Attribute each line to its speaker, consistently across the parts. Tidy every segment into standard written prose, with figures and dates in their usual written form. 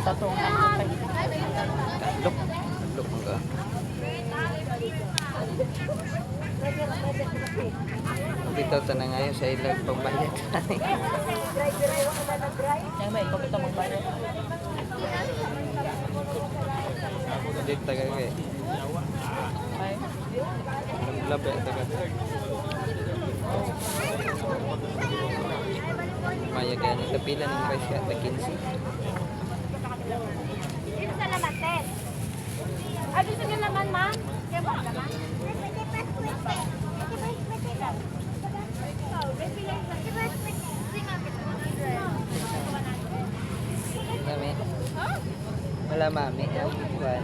Speaker 1: tatong ano kay.
Speaker 2: Look. Look mo ka. Bitaw ta na ngayon sa ilang pagbayad.
Speaker 1: Yang ba ikaw kita magbayad.
Speaker 2: Dito taga kay.
Speaker 1: Ay.
Speaker 2: Labi taga. Maya gani kapila ng price ka 15.
Speaker 3: Dito sa lamates. Ah, gusto niyo naman, ma'am? Kaya mo naman?
Speaker 2: Mami. Wala mami. Kuan.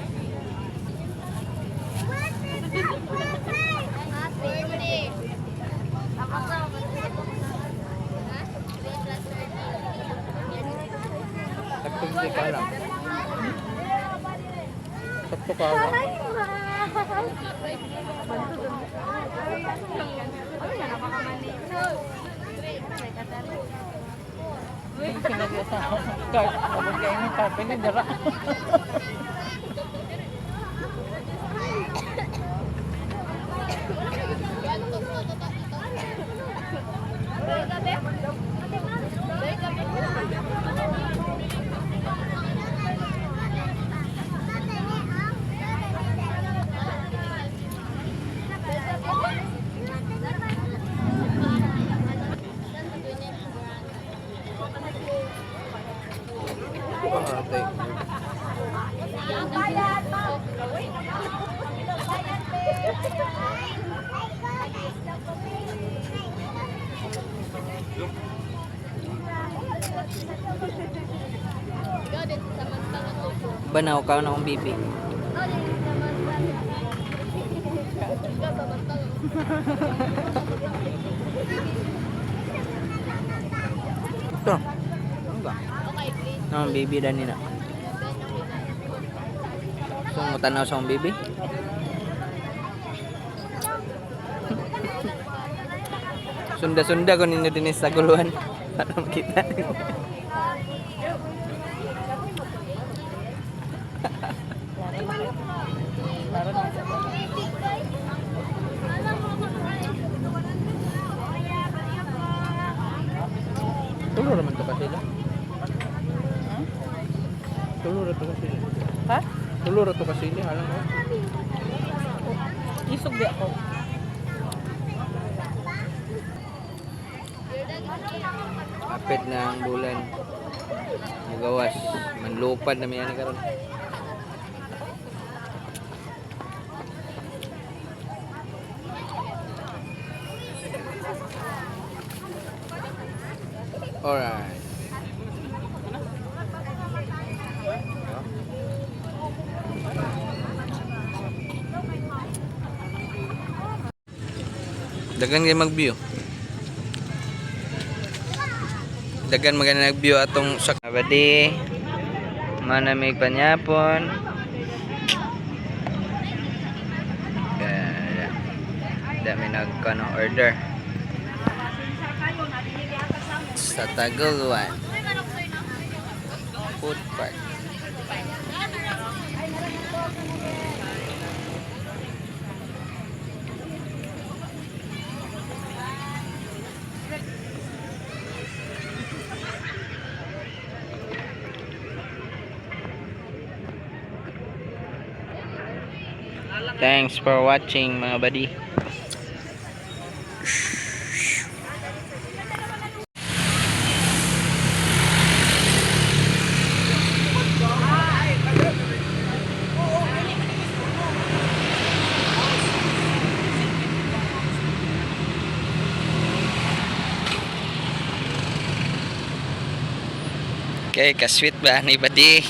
Speaker 2: Takto di ka lang. Takto ka lang.
Speaker 1: Sinabi sa card. Abot kayo ng card. Pinadara.
Speaker 2: Banaw ka na akong bibi. Ito. Ano ba? Ang bibi dan nila. So, matanaw sa akong bibi. Sunda-sunda ko ninyo din sa guluhan. Para makita. Tulo naman to kasi lang. Tulo ra to kasi.
Speaker 1: Ha?
Speaker 2: Tulo ra to kasi lang alam mo.
Speaker 1: Isog di ako.
Speaker 2: Kapit na ang bulan. Magawas. Manlupad na miyan karon. Alright. Dagan kayo mag-view. Dagan maganda nag-view atong sa kabadi. Manamig panyapon. Kaya dami nagkano order. Sa Taguluan Food Park. Thanks for watching mga buddy. Okay, kasweet ba ni buddy?